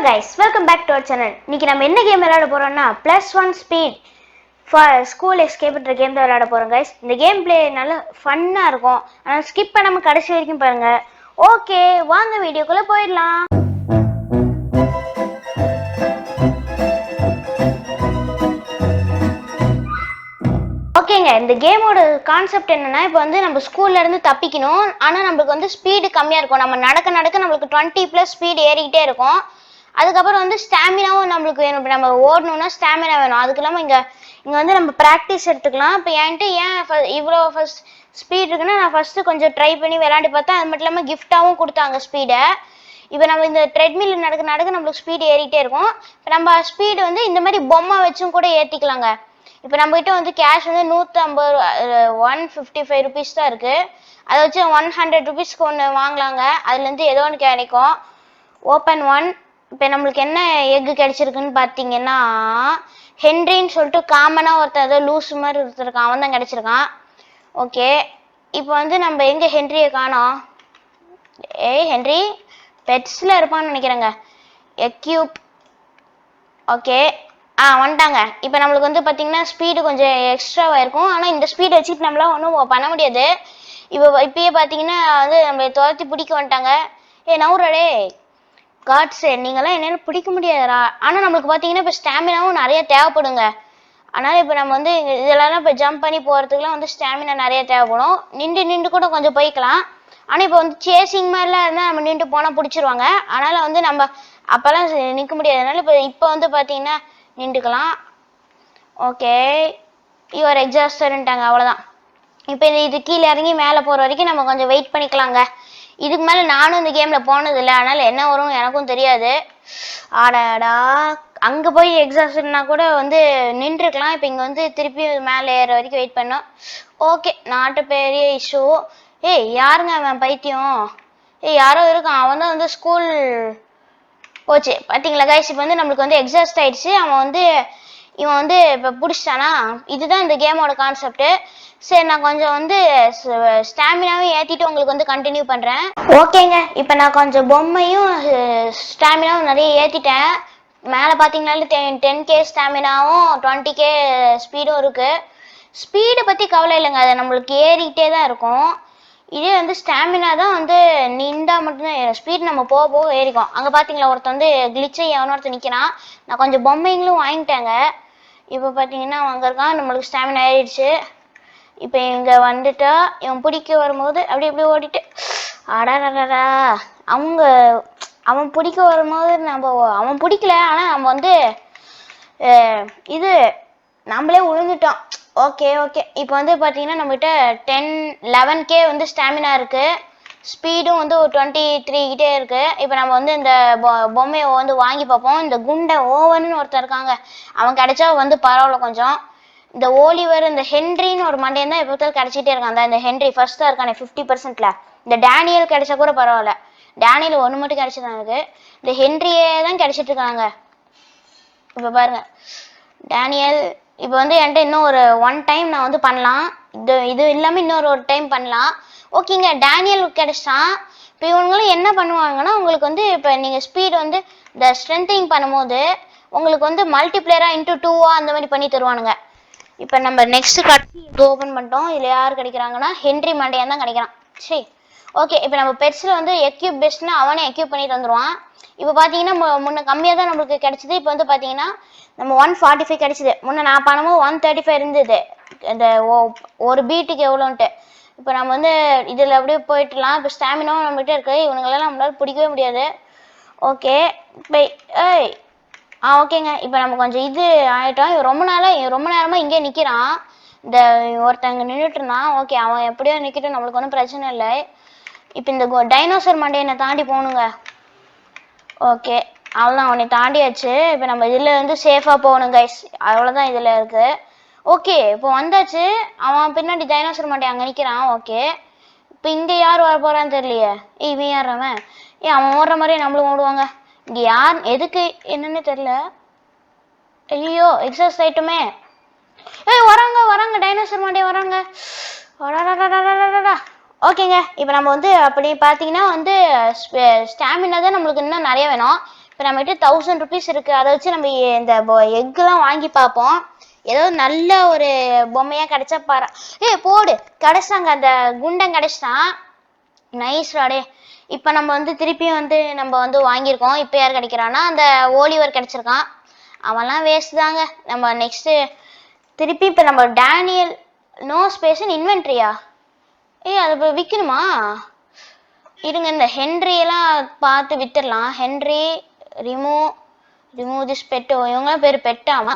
guys, welcome back to our channel. இன்னைக்கு நம்ம என்ன கேம் விளையாட போறோம்னா +1 ஸ்பீட் ஃபார் ஸ்கூல் எஸ்கேப்ன்ற கேம் தான் விளையாட போறோம் guys. இந்த கேம் பிளே நல்ல ஃபன்னா இருக்கும். ஆனா ஸ்கிப் பண்ணாம கடைசி வரைக்கும் பாருங்க. ஓகே, வாங்க வீடியோக்குள்ள போயிடலாம். ஓகேங்க, இந்த கேமோட கான்செப்ட் என்னன்னா, இப்போ வந்து நம்ம ஸ்கூல்ல இருந்து தப்பிக்கணும். ஆனா நம்மளுக்கு வந்து ஸ்பீடு கம்மியா இருக்கும். நம்ம நடக்க நம்மளுக்கு 20+ ஸ்பீடு ஏறிக்கிட்டே இருக்கும். அதுக்கப்புறம் வந்து ஸ்டாமினாவும் நம்மளுக்கு வேணும். இப்போ நம்ம ஓடணும்னா ஸ்டாமினா வேணும். அதுக்கு இல்லாமல் இங்கே வந்து நம்ம ப்ராக்டிஸ் எடுத்துக்கலாம். இப்போ என்கிட்ட ஏன் இவ்வளோ ஃபர்ஸ்ட் ஸ்பீட் இருக்குன்னா, நான் ஃபர்ஸ்ட்டு கொஞ்சம் ட்ரை பண்ணி விளையாண்டு பார்த்தேன். அது மட்டும் இல்லாமல் கிஃப்டாகவும் கொடுத்தாங்க ஸ்பீடை. இப்போ நம்ம இந்த ட்ரெட்மில் நடக்க நம்மளுக்கு ஸ்பீடு ஏறிட்டே இருக்கும். இப்போ நம்ம ஸ்பீடு வந்து இந்த மாதிரி பொம்மை வச்சும் கூட ஏற்றிக்கலாங்க. இப்போ நம்மகிட்ட வந்து கேஷ் வந்து 155 ருபீஸ் தான் இருக்குது. அதை வச்சு 100 ருபீஸ்க்கு ஒன்று வாங்கலாங்க. அதுலேருந்து ஏதோ ஒன்று கிடைக்கும். Open one. இப்போ நம்மளுக்கு என்ன எக்கு கிடைச்சிருக்குன்னு பார்த்தீங்கன்னா, ஹென்ரின்னு சொல்லிட்டு காமனாக ஒருத்தர் ஏதோ லூஸ் மாதிரி ஒருத்தருக்கான், அவன் தான் கிடைச்சிருக்கான். ஓகே, இப்போ வந்து நம்ம எங்கே ஹென்ரியை காணோம்? ஹென்ரி பெட்ஸில் இருப்பான்னு நினைக்கிறேங்க. எக்யூப். ஓகே, வந்துட்டாங்க. இப்போ நம்மளுக்கு வந்து பார்த்தீங்கன்னா ஸ்பீடு கொஞ்சம் எக்ஸ்ட்ராவாக இருக்கும். ஆனால் இந்த ஸ்பீடு வச்சுட்டு நம்மளால் ஒன்றும் பண்ண முடியாது. இப்பயே பார்த்தீங்கன்னா வந்து நம்ம துரத்தி பிடிக்க வந்துட்டாங்க. நவுறடே காட்ஸு, நீங்களாம் என்னென்னு பிடிக்க முடியாதுடா. ஆனால் நம்மளுக்கு பார்த்தீங்கன்னா இப்போ ஸ்டாமினாவும் நிறைய தேவைப்படுங்க. அதனால் இப்போ நம்ம வந்து இதெல்லாம் இப்போ ஜம்ப் பண்ணி போகிறதுக்குலாம் வந்து ஸ்டாமினா நிறைய தேவைப்படும். நின்று கூட கொஞ்சம் போய்க்கலாம். ஆனால் இப்போ வந்து சேசிங் மாதிரிலாம் இருந்தால் நம்ம நின்று போனால் பிடிச்சிருவாங்க. அதனால் வந்து நம்ம அப்போல்லாம் நிற்க முடியாது. அதனால் இப்போ வந்து பார்த்தீங்கன்னா நின்றுக்கலாம். ஓகே, யுவர் எக்ஸாஸ்டர்ன்ட்டாங்க, அவ்வளோதான். இப்போ இது கீழே இறங்கி மேலே போகிற வரைக்கும் நம்ம கொஞ்சம் வெயிட் பண்ணிக்கலாங்க. இதுக்கு மேலே நானும் இந்த கேமில் போனதில்லை, அதனால் என்ன வரும் எனக்கும் தெரியாது. ஆடாடா, அங்கே போய் எக்ஸாஸ்ட்னா கூட வந்து நின்றுருக்கலாம். இப்போ இங்கே வந்து திருப்பி மேலே ஏற வரைக்கும் வெயிட் பண்ணோம். ஓகே, நாட்டு பெரிய இஷ்யூ. யாருங்க அவன் பைத்தியம்? யாரோ இருக்கான், அவன் தான் வந்து ஸ்கூல் போச்சு பார்த்தீங்களா கைஸ். இப்போ வந்து நம்மளுக்கு வந்து எக்ஸாஸ்ட் ஆயிடுச்சு. இவன் வந்து இப்போ பிடிச்சிட்டானா? இதுதான் இந்த கேமோட கான்செப்ட். சரி, நான் கொஞ்சம் வந்து ஸ்டாமினாவும் ஏற்றிட்டு உங்களுக்கு வந்து கண்டினியூ பண்ணுறேன். ஓகேங்க, இப்போ நான் கொஞ்சம் பொம்மையும் ஸ்டாமினாவும் நிறைய ஏற்றிட்டேன். மேலே பார்த்தீங்கன்னாலே 10K ஸ்டாமினாவும் 20K ஸ்பீடும் இருக்குது. ஸ்பீடை பற்றி கவலை இல்லைங்க, அது நம்மளுக்கு ஏறிக்கிட்டே தான் இருக்கும். இதே வந்து ஸ்டாமினா தான் வந்து நின்றா மட்டும்தான் ஏறும். ஸ்பீட் நம்ம போக போக ஏறிக்கும். அங்கே பார்த்தீங்களா ஒருத்தன் வந்து கிளிச்சை எவனோ ஒருத்தர் நிற்கிறான். நான் கொஞ்சம் பொம்மைங்களும் வாங்கிட்டேங்க. இப்போ பார்த்தீங்கன்னா அங்கே இருக்கான். நம்மளுக்கு ஸ்டாமினா ஏறிடுச்சு. இப்போ இங்கே வந்துட்டா இவன் பிடிக்க வரும்போது அப்படி ஓடிட்டு அடாடா, அவன் பிடிக்க வரும்போது அவன் பிடிக்கல. ஆனால் நம்ம வந்து நம்மளே விழுந்துட்டோம். ஓகே, இப்போ வந்து பார்த்தீங்கன்னா நம்மகிட்ட 11K வந்து ஸ்டாமினா இருக்குது. ஸ்பீடும் வந்து ஒரு 23 கிட்டே இருக்குது. இப்போ நம்ம வந்து இந்த பொம்மையை வந்து வாங்கி பார்ப்போம். இந்த குண்டை ஓவன்னு ஒருத்தர் இருக்காங்க, அவன் கிடைச்சா வந்து பரவாயில்ல கொஞ்சம். இந்த ஓலிவர், இந்த ஹென்ரின்னு ஒரு மண்டையன் தான் எப்போத்தாலும் கிடைச்சிட்டே இருக்கான். இந்த ஹென்ரி ஃபர்ஸ்ட் தான் இருக்கானே 50%. இந்த டேனியல் கிடைச்சா கூட பரவாயில்ல. டேனியல் ஒன்று மட்டும் கிடைச்சதான் எனக்கு. இந்த ஹென்ரியே தான் கிடைச்சிட்டு இருக்காங்க. இப்போ பாருங்க டேனியல். இப்போ வந்து என்கிட்ட இன்னும் ஒரு 1 டைம் நான் வந்து பண்ணலாம். இது இல்லாமல் இன்னொரு டைம் பண்ணலாம். ஓகேங்க, டேனியல் கிடைச்சான். இப்போ இவங்களும் என்ன பண்ணுவாங்கன்னா, உங்களுக்கு வந்து இப்போ நீங்கள் ஸ்பீடு வந்து இந்த ஸ்ட்ரென்த்திங் பண்ணும்போது உங்களுக்கு வந்து மல்டிப்ளேயராக இன்ட்டு 2 அந்த மாதிரி பண்ணி தருவானுங்க. இப்போ நம்ம நெக்ஸ்ட் கட்சி இது ஓப்பன் பண்ணிட்டோம். இதில் யார் கிடைக்கிறாங்கன்னா ஹென்ரி மண்டையன் தான் கிடைக்கிறான். சரி, ஓகே. இப்போ நம்ம பெட்ஸில் வந்து எக்யூப் பெஸ்ட்னா அவனே எக்யூப் பண்ணிட்டு வந்துடுவான். இப்போ பார்த்தீங்கன்னா முன்ன கம்மியாக தான் நம்மளுக்கு கிடைச்சிது. இப்போ வந்து பார்த்தீங்கன்னா நம்ம 145 கிடைச்சிது. முன்னே நான் பணமும் 135 இருந்தது. இந்த ஒரு பீட்டுக்கு எவ்வளோன்ட்டு. இப்போ நம்ம வந்து இதில் அப்படியே போயிட்டுலாம். இப்போ ஸ்டாமினாவும் நம்மகிட்ட இருக்குது. இவனுங்களெல்லாம் நம்மளால பிடிக்கவே முடியாது. ஓகே, இப்போ ஓகேங்க. இப்போ நம்ம கொஞ்சம் இது ஆகிட்டோம். ரொம்ப நேரமாக இங்கே நிற்கிறான். இந்த ஒருத்தங்க நின்றுட்டு இருந்தான். ஓகே, அவன் எப்படியோ நிற்கிட்டு, நம்மளுக்கு ஒன்றும் பிரச்சனை இல்லை. இப்போ இந்த டைனோசர் மண்டையை தாண்டி போகணுங்க. ஓகே, அவ்வளோதான், அவனை தாண்டியாச்சு. இப்போ நம்ம இதில் வந்து சேஃபாக போகணும் கைஸ், அவ்வளோதான் இதில் இருக்குது. ஓகே, இப்போ வந்தாச்சு. அவன் பின்னாடி டைனோசர் மண்டை அங்கே நிற்கிறான். ஓகே, இப்போ இங்கே யார் வர போகிறான்னு தெரியலையே. இவன் யாரவன்? அவன் ஓடுற மாதிரியே நம்மளும் ஓடுவாங்க. இங்கே யார் எதுக்கு என்னன்னு தெரியல. ஐயோ, எக்ஸாஸ்ட் ஆயிட்டுமே. வராங்க டைனோசர் மண்டே வராங்க. ஓகேங்க, இப்போ நம்ம வந்து அப்படி பார்த்தீங்கன்னா வந்து ஸ்டாமினா தான் நம்மளுக்கு இன்னும் நிறைய வேணும். இப்போ நம்மகிட்ட 1000 rupees இருக்குது. அதை வச்சு நம்ம இந்த எக்குலாம் வாங்கி பார்ப்போம். ஏதோ நல்ல ஒரு பொம்மையாக கிடைச்சா பாரு. போடு, கிடைச்சாங்க, அந்த குண்டன் கிடைச்சிட்டான். நைஸ் ராடே. இப்போ நம்ம வந்து திருப்பியும் வந்து நம்ம வந்து வாங்கியிருக்கோம். இப்போ யார் கிடைக்கிறான்னா அந்த ஓலிவர் கிடைச்சிருக்கான். அவன்லாம் வேஸ்ட் தாங்க. நம்ம நெக்ஸ்ட்டு திருப்பி இப்போ நம்ம டேனியல் நோ ஸ்பேஸ் இன்வென்ட்ரியா? அது இப்போ விற்கணுமா? இருங்க, இந்த ஹென்ரியெல்லாம் பார்த்து வித்துடலாம். ஹென்ரி ரிமூவ் திஸ் பெட்டோ. இவங்களாம் பேர் பெட்டாமா?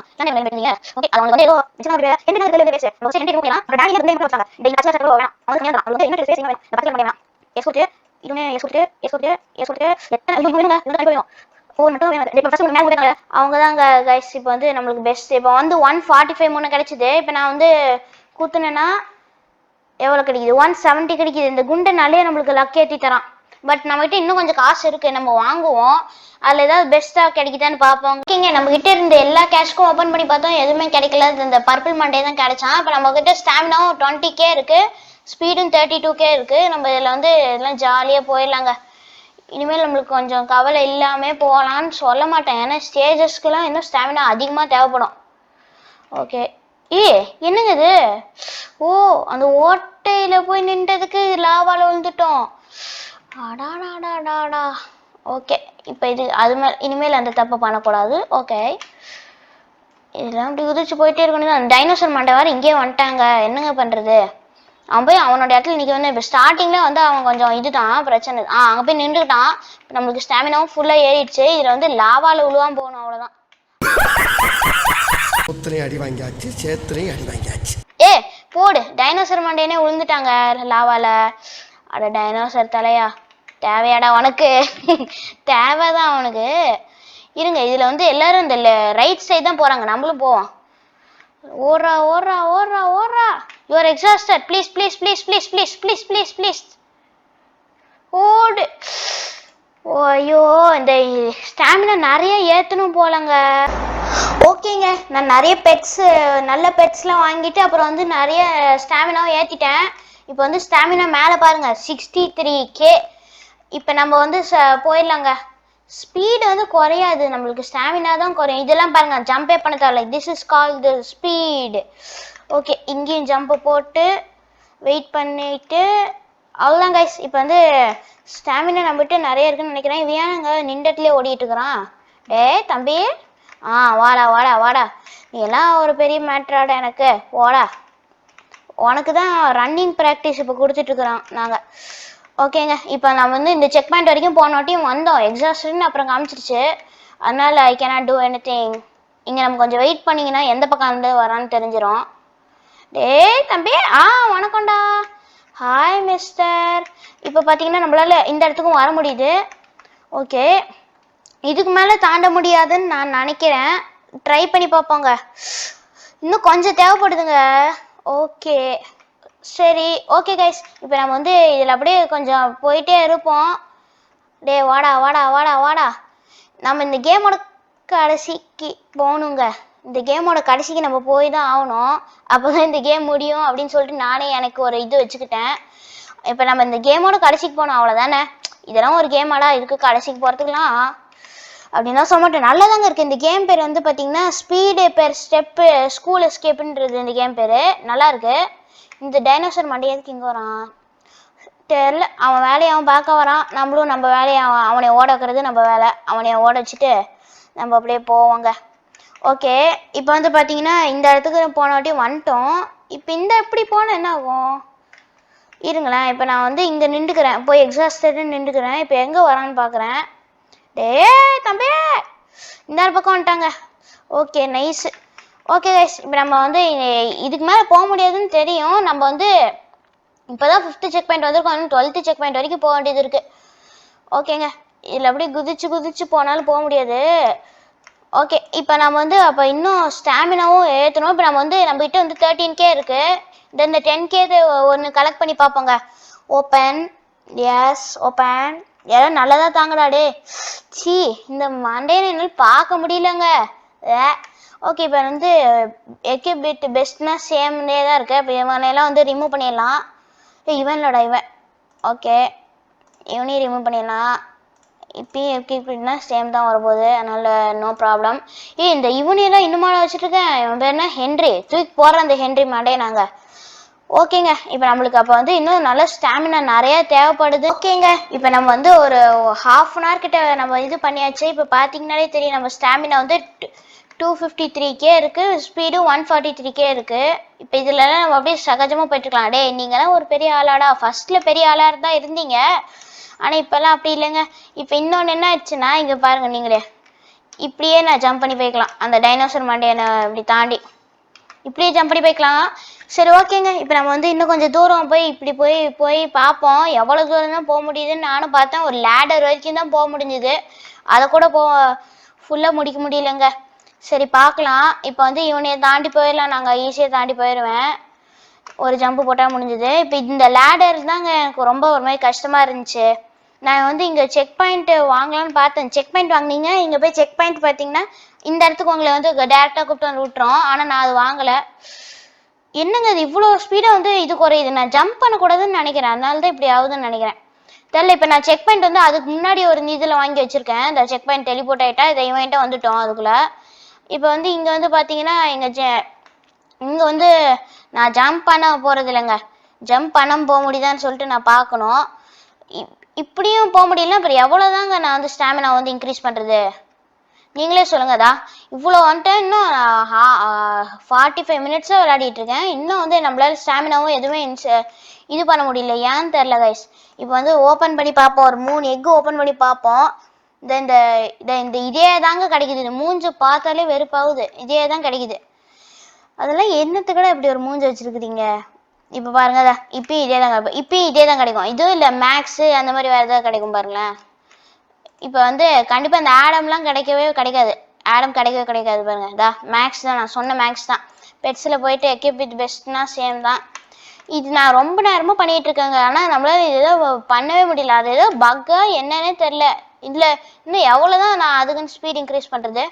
அவங்கதாங்க கைஸ். இப்போ வந்து நம்மளுக்கு பெஸ்ட். இப்போ வந்து 145 முன்ன கிடைச்சிது. இப்போ நான் வந்து குத்துனேன்னா எவ்வளோ கிடைக்குது? 170 கிடைக்குது. இந்த குண்டனாலே நம்மளுக்கு லக் ஏற்றி தரான். பட் நம்மகிட்ட இன்னும் கொஞ்சம் காசு இருக்கு, நம்ம வாங்குவோம். அதில் ஏதாவது பெஸ்ட்டாக கிடைக்குதான்னு பார்ப்போம். ஓகேங்க, நம்மகிட்ட இருந்த எல்லா கேஷ்க்கும் ஓப்பன் பண்ணி பார்த்தோம், எதுவுமே கிடைக்கல. இந்த பர்பிள் மண்டே தான் கிடைச்சான். இப்போ நம்மகிட்ட ஸ்டாமினாவும் 20k இருக்கு, ஸ்பீடும் 32k இருக்கு. நம்ம இதில் வந்து இதெல்லாம் ஜாலியாக போயிடலாங்க. இனிமேல் நம்மளுக்கு கொஞ்சம் கவலை இல்லாமல் போகலான்னு சொல்ல மாட்டேன், ஏன்னா ஸ்டேஜஸ்க்குலாம் இன்னும் ஸ்டாமினா அதிகமாக தேவைப்படும். ஓகே. என்னங்க இது? ஓ, அந்த ஓட்டையில போய் நின்றதுக்கு லாவால விழுந்துட்டோம். அடாடாடாடாடா. ஓகே, இப்போ இது அது மேலே இனிமேல் அந்த தப்பை பண்ணக்கூடாது. ஓகே, இதெல்லாம் இப்படி குதிச்சு போயிட்டே இருக்கணும். அந்த டைனோசர் மண்டை வேறு இங்கேயே வந்துட்டாங்க, என்னங்க பண்ணுறது? அவன் போய் அவனோட இடத்துல நிற்க வந்து இப்போ ஸ்டார்டிங்கில் வந்து அவன் கொஞ்சம் இதுதான் பிரச்சனை. அங்கே போய் நின்றுக்கிட்டான். நம்மளுக்கு ஸ்டாமினாவும் ஃபுல்லாக ஏறிடுச்சு. இதில் வந்து லாவால உழுவான் போகணும், அவ்வளோதான். அடி வாங்கியாச்சு, சேத்துரையும் அடி வாங்கியாச்சு. போடு, டைனோசர் மண்டேனே விழுந்துட்டாங்க லாவால. அட டைனோசர் தலையா, தேவையாடா உனக்கு? தேவைதான் அவனுக்கு. இருங்க, இதில் வந்து எல்லாரும் இந்த ரைட் சைடு தான் போகிறாங்க, நம்மளும் போவோம். ஓடுறா ஓடுறா ஓடுறா ஓடுறா. You are exhausted. Please please please please please please please please ஓடு. ஐயோ, இந்த ஸ்டாமினா நிறைய ஏற்றணும் போலங்க. ஓகேங்க, நான் நிறைய நல்ல பெட்ஸ்லாம் வாங்கிட்டு அப்புறம் வந்து நிறைய ஸ்டாமினாவும் ஏற்றிட்டேன். இப்போ வந்து ஸ்டாமினா மேலே பாருங்க, 63k. இப்போ நம்ம வந்து போயிடலாங்க. ஸ்பீடு வந்து குறையாது, நம்மளுக்கு ஸ்டாமினா தான் குறையும். இதெல்லாம் பாருங்க, ஜம்பே பண்ண தேவையில்ல. This is call the speed. Okay, இங்கேயும் ஜம்பை போட்டு வெயிட் பண்ணிட்டு அவ்வளோதான் கைஸ். இப்போ வந்து ஸ்டாமினா நம்மகிட்ட நிறைய இருக்குன்னு நினைக்கிறேன். இவன் ஏனுங்க நின்றதுலேயே ஓடிட்டு இருக்கிறான்? தம்பி, வாடா வாடா வாடா. நீ எல்லாம் ஒரு பெரிய மேட்ராடா எனக்கு. ஓடா, உனக்கு தான் ரன்னிங் ப்ராக்டிஸ் இப்போ கொடுத்துட்ருக்குறான் நாங்கள். ஓகேங்க, இப்போ நம்ம வந்து இந்த செக் பாயிண்ட் வரைக்கும் போனோட்டியும் வந்தோம். எக்ஸாஸ்ட்னு அப்புறம் காமிச்சிருச்சு. அதனால் I cannot do any thing. இங்கே நம்ம கொஞ்சம் வெயிட் பண்ணிங்கன்னா எந்த பக்கம் வந்து வரான்னு தெரிஞ்சிடும். தம்பி, வணக்கம்டா. Hi mister. இப்போ பார்த்தீங்கன்னா நம்மளால் இந்த இடத்துக்கும் வர முடியுது. ஓகே, இதுக்கு மேலே தாண்ட முடியாதுன்னு நான் நினைக்கிறேன். ட்ரை பண்ணி பார்ப்போங்க. இன்னும் கொஞ்சம் தேவைப்படுதுங்க. ஓகே, சரி. ஓகே கைஸ், இப்போ நம்ம வந்து இதில் அப்படியே கொஞ்சம் போயிட்டே இருப்போம். வாடா வாடா வாடா வாடா. நம்ம இந்த கேமோட கடைசிக்கு போகணுங்க. இந்த கேமோட கடைசிக்கு நம்ம போய் தான் ஆகணும், அப்போ தான் இந்த கேம் முடியும் அப்படின்னு சொல்லிட்டு நானே எனக்கு ஒரு இது வச்சுக்கிட்டேன். இப்போ நம்ம இந்த கேமோட கடைசிக்கு போகணும், அவ்வளோதானே. இதெல்லாம் ஒரு கேமாடா, இதுக்கு கடைசிக்கு போகிறதுக்குலாம் அப்படின்னா சொல்ல மாட்டேன். நல்லதாங்க இருக்குது. இந்த கேம் பேர் வந்து பார்த்தீங்கன்னா ஸ்பீடு பெர் ஸ்டெப்பு ஸ்கூல் எஸ்கேப்புன்றது இந்த கேம் பேர். நல்லா இருக்கு. இந்த டைனோசர் மண்டையதுக்கு இங்கே வரான் தெரில. அவன் வேலையை அவன் பார்க்க வரான், நம்மளும் நம்ம வேலையை அவனை ஓட வைக்கிறது நம்ம வேலை. அவனைய ஓட வச்சுட்டு நம்ம அப்படியே போவோங்க. ஓகே, இப்போ வந்து பார்த்தீங்கன்னா இந்த இடத்துக்கு போன வாட்டி வந்துட்டோம். இப்போ இந்த எப்படி போனால் என்ன ஆகும்? இருங்களேன், இப்போ நான் வந்து இங்கே நின்றுக்கிறேன், போய் எக்ஸாஸ்டட்னு நின்றுக்கிறேன். இப்போ எங்கே வரான்னு பார்க்குறேன். தம்பி, இந்த பக்கம் வந்துட்டாங்க. Okay, nice. ஓகே கைஸ், இப்போ நம்ம வந்து இதுக்கு மேலே போக முடியாதுன்னு தெரியும். நம்ம வந்து இப்போ தான் 5th செக் பாயிண்ட் வந்திருக்கோம், 12th செக் பாயிண்ட் வரைக்கும் போக வேண்டியது இருக்குது. ஓகேங்க, இதில் அப்படியே குதிச்சு போனாலும் போக முடியாது. ஓகே, இப்போ நம்ம வந்து அப்போ இன்னும் ஸ்டாமினாவும் ஏற்றணும். இப்போ நம்மகிட்ட வந்து 13k இருக்குது. இந்த 10k ஒன்று கலெக்ட் பண்ணி பார்ப்போங்க. Open, S open. யாரும் நல்லதாக தாங்கடாடே. இந்த மண்டையை என்னால் பார்க்க முடியலங்க. ஓகே, இப்போ வந்து எக்யூபிட் பெஸ்ட்னா சேம்னே தான் இருக்குது. இப்போ இவனையெல்லாம் வந்து ரிமூவ் பண்ணிடலாம். இவன் இல்லைடா இவன். ஓகே, இவனையும் ரிமூவ் பண்ணிடலாம். இப்பயும் எப்படின்னா சேம் தான் வரப்போகுது, அதனால நோ ப்ராப்ளம். இந்த இவனையெல்லாம் இன்னுமால வச்சுருக்கேன். இவன் பேர் என்ன, ஹென்றி. தூக்கி போடுற அந்த ஹென்றி மாட்டே நாங்கள். ஓகேங்க, இப்போ நம்மளுக்கு அப்போ வந்து இன்னும் நல்ல ஸ்டாமினா நிறைய தேவைப்படுது. ஓகேங்க, இப்போ நம்ம வந்து ஒரு ½ அன் ஹவர் கிட்ட நம்ம இது பண்ணியாச்சு. இப்போ பார்த்தீங்கன்னாலே தெரியும் நம்ம ஸ்டாமினா வந்து 253K இருக்குது, ஸ்பீடு 143K இருக்குது. இப்போ இதுலலாம் நம்ம அப்படியே சகஜமாக போயிட்டுருக்கலாம். டே நீங்களாம் ஒரு பெரிய ஆளாடா, ஃபர்ஸ்ட்டில் பெரிய ஆளாக தான் இருந்தீங்க, ஆனால் இப்போல்லாம் அப்படி இல்லைங்க. இப்போ இன்னொன்று என்ன ஆயிடுச்சுன்னா, இங்கே பாருங்கள் நீங்களே, இப்படியே நான் ஜம்ப் பண்ணி போய்க்கலாம். அந்த டைனோசர் மண்டையை இப்படி தாண்டி இப்படியே ஜம்ப் பண்ணி போய்க்கலாம். சரி ஓகேங்க, இப்போ நம்ம வந்து இன்னும் கொஞ்சம் தூரம் போய் இப்படி போய் பார்ப்போம். எவ்வளோ தூரம் தான் போக முடியுதுன்னு நானும் பார்த்தேன். ஒரு லேடர் வரைக்கும் தான் போக முடிஞ்சுது, அதை கூட ஃபுல்லாக முடிக்க முடியலைங்க. சரி பார்க்கலாம். இப்போ வந்து இவனையை தாண்டி போயிடலாம், நாங்கள் ஈஸியாக தாண்டி போயிடுவேன். ஒரு ஜம்ப்பு போட்டால் முடிஞ்சுது. இப்போ இந்த லேடர் தாங்க எனக்கு ரொம்ப ஒரு மாதிரி கஷ்டமாக இருந்துச்சு. நான் வந்து இங்கே செக் பாயிண்ட் வாங்கலான்னு பார்த்தேன். செக் பாயிண்ட் வாங்கினீங்க, இங்கே போய் செக் பாயிண்ட் பார்த்தீங்கன்னா இந்த இடத்துக்கு உங்களை வந்து டேரெக்டாக கூப்பிட்டு வந்து விட்டுறோம். ஆனால் நான் அது வாங்கலை. என்னங்க இது இவ்வளோ ஸ்பீடாக வந்து இது குறையுது. நான் ஜம்ப் பண்ணக்கூடாதுன்னு நினைக்கிறேன், அதனால தான் இப்படி ஆகுதுன்னு நினைக்கிறேன். தெரியல. இப்போ நான் செக் பாயிண்ட் வந்து அதுக்கு முன்னாடி ஒரு இதில் வாங்கி வச்சுருக்கேன். இந்த செக் பாயிண்ட் டெலிபோர்ட் ஆகிட்டா இதை இவன்கிட்ட வந்துட்டோம் அதுக்குள்ளே. இப்போ வந்து இங்கே வந்து பார்த்தீங்கன்னா இங்கே வந்து நான் ஜம்ப் பண்ண போகிறது இல்லைங்க. ஜம்ப் பண்ண போக முடியுதான்னு சொல்லிட்டு நான் பார்க்கணும். இப்படியும் போக முடியலன்னா அப்புறம் எவ்வளோதாங்க நான் வந்து ஸ்டாமினா வந்து இன்க்ரீஸ் பண்ணுறது, நீங்களே சொல்லுங்கதா. இவ்வளோ வந்துட்டு இன்னும் 45 மினிட்ஸாக விளையாடிட்டு இருக்கேன். இன்னும் வந்து நம்மளால ஸ்டாமினாவும் எதுவுமே இது பண்ண முடியல, ஏன்னு தெரில கைஸ். இப்போ வந்து ஓப்பன் பண்ணி பார்ப்போம், ஒரு 3 எக்கு ஓப்பன் பண்ணி பார்ப்போம். இந்த இதே தாங்க கிடைக்குது. இந்த மூஞ்சு பார்த்தாலே வெறுப்பாகுது, இதே தான் கிடைக்குது. அதெல்லாம் என்னத்துக்கட இப்படி ஒரு மூஞ்சி வச்சிருக்கிறீங்க. இப்போ பாருங்க, இப்பயும் இதே தான் கிடைக்கும். இதுவும் இல்லை மேக்ஸு அந்த மாதிரி வேறு ஏதாவது கிடைக்கும் பாருங்களேன். இப்போ வந்து கண்டிப்பாக இந்த ஆடம்லாம் கிடைக்காது. ஆடம் கிடைக்காது பாருங்க. மேக்ஸ் தான், நான் சொன்ன மேக்ஸ் தான். பெட்ஸில் போயிட்டு எக்யூப் வித் பெஸ்ட்னா சேம் தான். இது நான் ரொம்ப நேரமாக பண்ணிகிட்டு இருக்கேங்க, ஆனால் நம்மளால இது ஏதோ பண்ணவே முடியல. அது ஏதோ பக்கா என்னன்னே தெரில. இதில் இன்னும் எவ்வளோ தான் நான் அதுக்குன்னு ஸ்பீட் இன்க்ரீஸ் பண்ணுறது,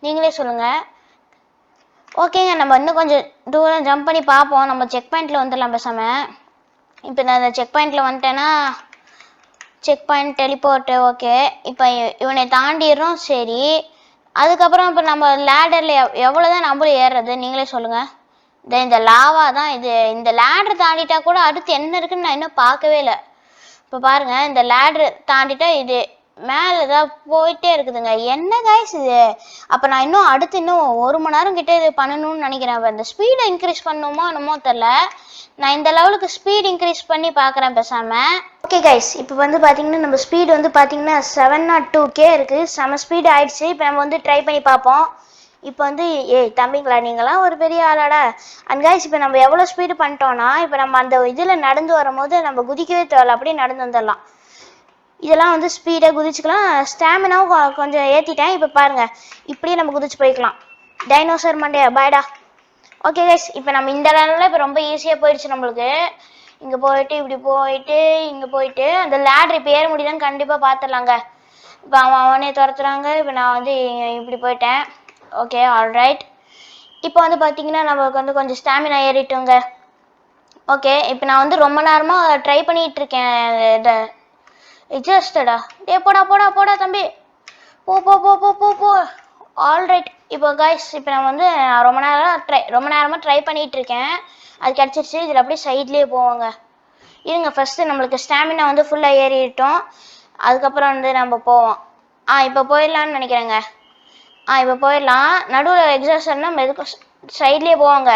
நீங்களே சொல்லுங்கள். ஓகேங்க, நம்ம இன்னும் கொஞ்சம் தூரம் ஜம்ப் பண்ணி பார்ப்போம். நம்ம செக் பாயிண்ட்டில் வந்துடலாம் பேசாமல். இப்போ நான் அந்த செக் பாயிண்ட்டில் வந்துட்டேன்னா செக் பாயிண்ட் டெலிபோர்ட்டு. ஓகே, இப்போ இவனை தாண்டிடுறோம். சரி, அதுக்கப்புறம் இப்போ நம்ம லேடரில் எவ்வளோ தான் நம்மளும் ஏறுறது, நீங்களே சொல்லுங்கள். இந்த லாவா தான் இது. இந்த லேடர் தாண்டிட்டா கூட அடுத்து என்ன இருக்குன்னு நான் இன்னும் பார்க்கவே இல்லை. இப்போ பாருங்கள், இந்த லேடர் தாண்டிட்டா இது மேலே ஏதாவது போயிட்டே இருக்குதுங்க. என்ன கைஸ் இது? அப்போ நான் இன்னும் அடுத்து இன்னும் 1 மணி நேரம் கிட்ட இது பண்ணணும்னு நினைக்கிறேன். இந்த ஸ்பீடை இன்க்ரீஸ் பண்ணணுமோ என்னமோ தெரில. நான் இந்த லெவலுக்கு ஸ்பீட் இன்க்ரீஸ் பண்ணி பார்க்குறேன் பேசாமல். ஓகே கைஸ், இப்போ வந்து பார்த்தீங்கன்னா நம்ம ஸ்பீடு வந்து பார்த்தீங்கன்னா 702K இருக்குது. செம ஸ்பீடு ஆயிடுச்சு. இப்போ நம்ம வந்து ட்ரை பண்ணி பார்ப்போம். இப்போ வந்து தம்பிங்களா, நீங்களாம் ஒரு பெரிய ஆளாடா. அண்ட் கைஸ், இப்போ நம்ம எவ்வளோ ஸ்பீடு பண்ணிட்டோம்னா, இப்போ நம்ம அந்த இதில் நடந்து வரும்போது நம்ம குதிக்கவே தேவையில்ல, அப்படியே நடந்து வந்துடலாம். இதெல்லாம் வந்து ஸ்பீடாக குதிச்சுக்கலாம். ஸ்டாமினாவும் கொஞ்சம் ஏற்றிட்டேன். இப்போ பாருங்கள், இப்படியே நம்ம குதிச்சு போய்க்கலாம். டைனோசர் மண்டையா பாய்டா. ஓகே கைஸ், இப்போ நம்ம இந்த லெவலில் இப்போ ரொம்ப ஈஸியாக போயிடுச்சு நம்மளுக்கு. இங்கே போயிட்டு இப்படி போயிட்டு இங்கே போயிட்டு அந்த லேடர் இப்போ ஏற முடியுதான்னு கண்டிப்பாக பார்த்துடலாங்க. இப்போ அவனே துரத்துறாங்க. இப்போ நான் வந்து இப்படி போயிட்டேன். Okay, alright. இப்போ வந்து பார்த்தீங்கன்னா நம்மளுக்கு வந்து கொஞ்சம் ஸ்டாமினா ஏறிட்டோங்க. ஓகே, இப்போ நான் வந்து ரொம்ப நேரமாக ட்ரை பண்ணிகிட்டு இருக்கேன். எக்ஸாஸ்டடா. போடா தம்பி, போ. ஆல்ரைட். இப்போ கைஸ், இப்போ நான் வந்து ரொம்ப நேரமாக ட்ரை பண்ணிகிட்டு இருக்கேன். அது கிடச்சிருச்சு. இதில் அப்படியே சைட்லேயே போவாங்க. இருங்க, ஃபஸ்ட்டு நம்மளுக்கு ஸ்டாமினா வந்து ஃபுல்லாக ஏறிட்டோம். அதுக்கப்புறம் வந்து நம்ம போவோம். இப்போ போயிடலான்னு நினைக்கிறேங்க. இப்போ போயிடலாம். நடுவில் எக்ஸாஸ்டர்னா நம்ம எதுக்கும் சைட்லேயே போவாங்க.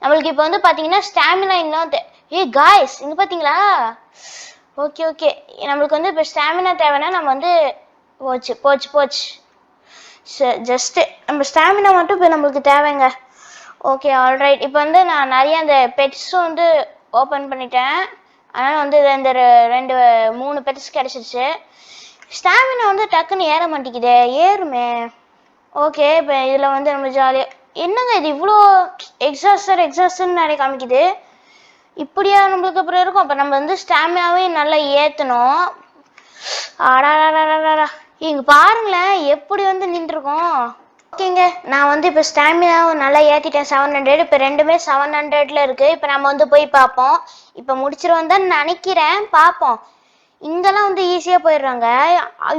நம்மளுக்கு இப்போ வந்து பார்த்தீங்கன்னா ஸ்டாமினா இங்கே காய்ஸ் இங்கே பார்த்தீங்களா? ஓகே, நம்மளுக்கு வந்து இப்போ ஸ்டாமினா தேவைன்னா நம்ம வந்து போச்சு. ஜஸ்ட்டு நம்ம ஸ்டாமினா மட்டும் இப்போ நம்மளுக்கு தேவைங்க. Okay, alright. இப்போ வந்து நான் நிறைய அந்த பெட்ஸும் வந்து ஓப்பன் பண்ணிட்டேன். அதனால் வந்து இந்த 3 பெட்ஸ் கிடச்சிருச்சு. ஸ்டாமினா வந்து டக்குன்னு ஏற மாட்டேங்குதே, ஏறுமே. ஓகே, இப்போ இதில் வந்து நம்ம ஜாலியாக என்னங்க இது இவ்வளோ எக்ஸாஸ்டர்னு நிறைய காமிக்குது. இப்படியா நம்மளுக்கு அப்புறம் இருக்கும். அப்போ நம்ம வந்து ஸ்டாமினாவே நல்லா ஏற்றணும். ஆடாடாடாடா, இங்கே பாருங்களேன் எப்படி வந்து நின்றுருக்கோம். ஓகேங்க, நான் வந்து இப்போ ஸ்டாமினாவை நல்லா ஏற்றிட்டேன். 700. இப்போ ரெண்டுமே 700ல் இருக்குது. இப்போ நம்ம வந்து போய் பார்ப்போம். இப்போ முடிச்சிருவோம் தான் நினைக்கிறேன். பார்ப்போம். இங்கெல்லாம் வந்து ஈஸியாக போயிடுறாங்க.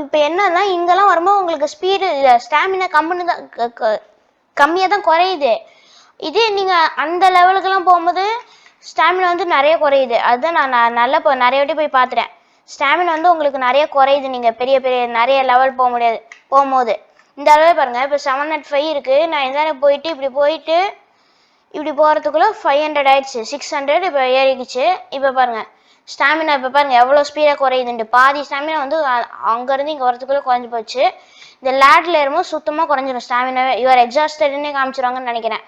இப்போ என்னன்னா இங்கெல்லாம் வரும்போது உங்களுக்கு ஸ்பீடு ஸ்டாமினா கம்மியாக தான் குறையுது. இதே நீங்கள் அந்த லெவலுக்கெல்லாம் போகும்போது ஸ்டாமினா வந்து நிறைய குறையுது. அதுதான் நான் நல்லா நிறைய வாட்டி போய் பார்த்துட்டேன். ஸ்டாமினா வந்து உங்களுக்கு நிறைய குறையுது நீங்கள் பெரிய பெரிய நிறைய லெவல் போகும்போது. இந்த அளவு பாருங்கள், இப்போ 705 இருக்குது. நான் எதாவது போயிட்டு இப்படி போகிறதுக்குள்ளே 500 ஆயிடுச்சு. 600 இப்போ ஏறிக்குச்சு. இப்போ பாருங்கள் ஸ்டாமினா இப்போ பாருங்கள் எவ்வளோ ஸ்பீடாக குறையுதுண்டு. பாதி ஸ்டாமினா வந்து அங்கேருந்து இங்கே வரதுக்குள்ளே குறைஞ்சி போச்சு. இந்த லேட்ல ஏறும்போது சுத்தமாக குறைஞ்சிடும் ஸ்டாமினாவே. யுவர் எக்ஸாஸ்டட்னே காமிச்சிருவாங்கன்னு நினைக்கிறேன்.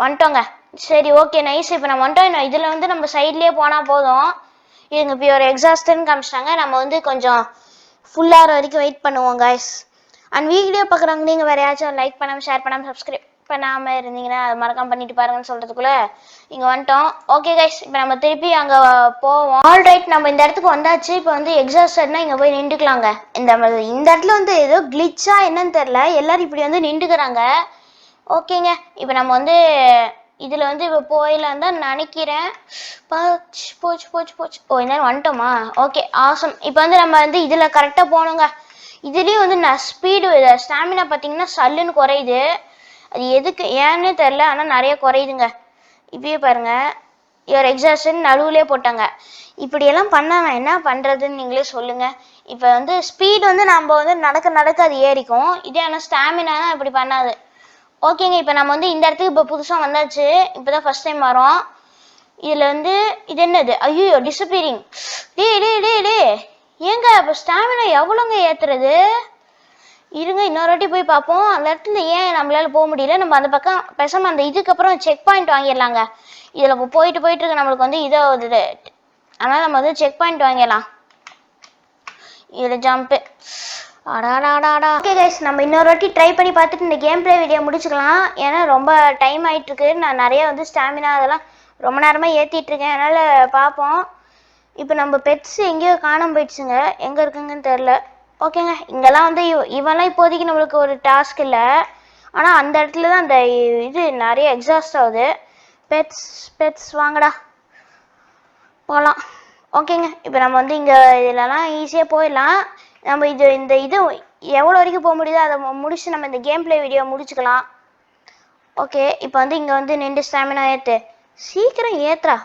வந்துட்டோங்க. சரி, ஓகே, நைஸ். இப்போ நம்ம வந்துட்டோம். இதில் வந்து நம்ம சைட்லேயே போனால் போதும். இதுங்க இப்போ யுவர் எக்ஸாஸ்டட்னு காமிச்சிட்டாங்க. நம்ம வந்து கொஞ்சம் ஃபுல்லாகிற வரைக்கும் வெயிட் பண்ணுவோம் கைஸ். அண்ட் வீடியோ பார்க்குறவங்க நீங்கள் வேறு யாராச்சும் லைக் பண்ணாமல் ஷேர் பண்ணாமல் சப்ஸ்கிரைப் பண்ணாமல் இருந்தீங்கன்னா அது மறக்காம பண்ணிட்டு பாருங்கன்னு சொல்கிறதுக்குள்ளே இங்கே வந்துட்டோம். ஓகே கைஸ், இப்போ நம்ம திருப்பி அங்கே போவோம். ஆல்ரைட், நம்ம இந்த இடத்துக்கு வந்தாச்சு. இப்போ வந்து எக்ஸாஸ்டட்னா இங்கே போய் நின்றுக்கலாங்க. இந்த இடத்துல வந்து ஏதோ கிளிச்சா என்னன்னு தெரில, எல்லாரும் இப்படி வந்து நின்றுக்கிறாங்க. ஓகேங்க, இப்போ நம்ம வந்து இதில் வந்து இப்போ போயிடலாம் தான் நினைக்கிறேன். போச்சு. ஓ, இந்த வந்துட்டோமா? Okay, awesome. இப்போ வந்து நம்ம வந்து இதில் கரெக்டாக போகணுங்க. இதுலேயும் வந்து ஸ்பீடு ஸ்டாமினா பார்த்தீங்கன்னா சல்லுன்னு குறையுது. அது எதுக்கு ஏன்னு தெரில, ஆனால் நிறைய குறையுதுங்க. இப்பயே பாருங்க, யுவர் எக்ஸாஸ்டன் நடுவுலேயே போட்டாங்க. இப்படியெல்லாம் பண்ணால் நான் என்ன பண்ணுறதுன்னு நீங்களே சொல்லுங்கள். இப்போ வந்து ஸ்பீடு வந்து நம்ம வந்து நடக்க அது ஏறிக்கும். இதே ஆனால் ஸ்டாமினா இப்படி பண்ணாது. ஓகேங்க, இப்போ நம்ம வந்து இந்த இடத்துக்கு இப்போ புதுசாக வந்தாச்சு. இப்போ தான் ஃபஸ்ட் டைம் வரோம். இதில் வந்து இது என்னது? ஐயோ, டிஸப்பியரிங். டே ஏங்க இப்போ ஸ்டாமினா எவ்வளோங்க ஏற்றுறது? இருங்க, இன்னொரு வாட்டி போய் பார்ப்போம். அந்த இடத்துல ஏன் நம்மளால போக முடியல? நம்ம அந்த பக்கம் பேசாமல் அந்த இதுக்கப்புறம் செக் பாயிண்ட் வாங்கிடலாங்க. இதில் இப்போ போயிட்டு இருக்கு நம்மளுக்கு வந்து இதாகுது. அதனால் நம்ம வந்து செக் பாயிண்ட் வாங்கிடலாம். இதில் ஜம்ப்பு. அடாடாடாடா. ஓகே கைஸ், நம்ம இன்னொரு வாட்டி ட்ரை பண்ணி பார்த்துட்டு இந்த கேம் பிளே வீடியோ முடிச்சுக்கலாம். ஏன்னா ரொம்ப டைம் ஆகிட்டுருக்கு. நான் நிறைய வந்து ஸ்டாமினா அதெல்லாம் ரொம்ப நேரமாக ஏற்றிட்டுருக்கேன். அதனால் பார்ப்போம். இப்போ நம்ம பெட்ஸ் எங்கேயோ காணாமல் போயிடுச்சுங்க. எங்கே இருக்குங்கன்னு தெரில. ஓகேங்க, இங்கெல்லாம் வந்து இவெல்லாம் இப்போதைக்கு நம்மளுக்கு ஒரு டாஸ்க் இல்லை. ஆனால் அந்த இடத்துல தான் அந்த இது நிறைய எக்ஸாஸ்ட் ஆகுது. பெட்ஸ் வாங்கடா போகலாம். ஓகேங்க, இப்போ நம்ம வந்து இங்கே இதிலலாம் ஈஸியாக போயிடலாம். நம்ம இந்த இது எவ்வளோ வரைக்கும் போக முடியுதோ அதை முடிச்சு நம்ம இந்த கேம் பிளே வீடியோ முடிச்சுக்கலாம். ஓகே, இப்போ வந்து இங்கே வந்து நின்று ஸ்டாமினா ஏற்று சீக்கிரம் ஏற்றுறா.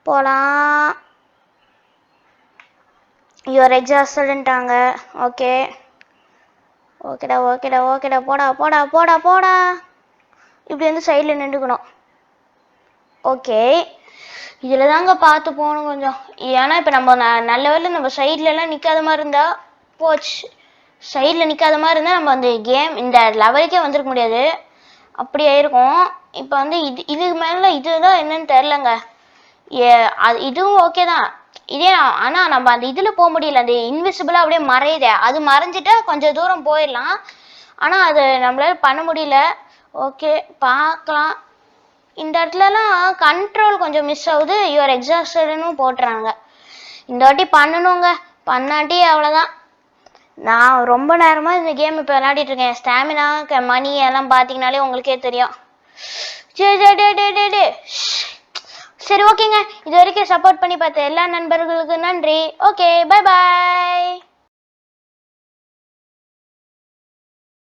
போகலாங்க. யுவர் எக்ஸாஸ்டன்ட்டாங்க. ஓகேடா. போடா. இப்படி வந்து சைடில் நின்றுக்கணும். ஓகே, இதில் தாங்க பார்த்து போகணும் கொஞ்சம். ஏன்னா இப்போ நம்ம நல்ல வேலை நம்ம சைட்லலாம் நிற்காத மாதிரி இருந்தால் போச்சு. சைடில் நிற்காத மாதிரி இருந்தால் நம்ம அந்த இந்த லெவலுக்கே வந்துருக்க முடியாது. அப்படி ஆயிருக்கும். இப்போ வந்து இதுக்கு மேலே இதுதான் என்னன்னு தெரிலங்க. இதுவும் ஓகே தான். இதே ஆனால் நம்ம அந்த இதில் போக முடியல. அந்த இன்விசிபிளாக அப்படியே மறையுதே, அது மறைஞ்சிட்டா கொஞ்சம் தூரம் போயிடலாம். ஆனால் அது நம்மளால பண்ண முடியல. ஓகே, பார்க்கலாம். இந்த இடத்துலலாம் கண்ட்ரோல் கொஞ்சம் மிஸ் ஆகுது. யுவர் எக்ஸாஸ்டட்னு போட்டுறாங்க. இந்த வாட்டி பண்ணணுங்க. பண்ணாட்டி அவ்வளோதான். நான் ரொம்ப நேரமாக இந்த கேம் இப்போ விளையாடிட்டு இருக்கேன். ஸ்டாமினா மணி எல்லாம் பார்த்தீங்கனாலே உங்களுக்கே தெரியும். சரி, ஓகேங்க, இது வரைக்கும் சப்போர்ட் பண்ணி பார்த்த எல்லா நண்பர்களுக்கும் நன்றி. Okay, by.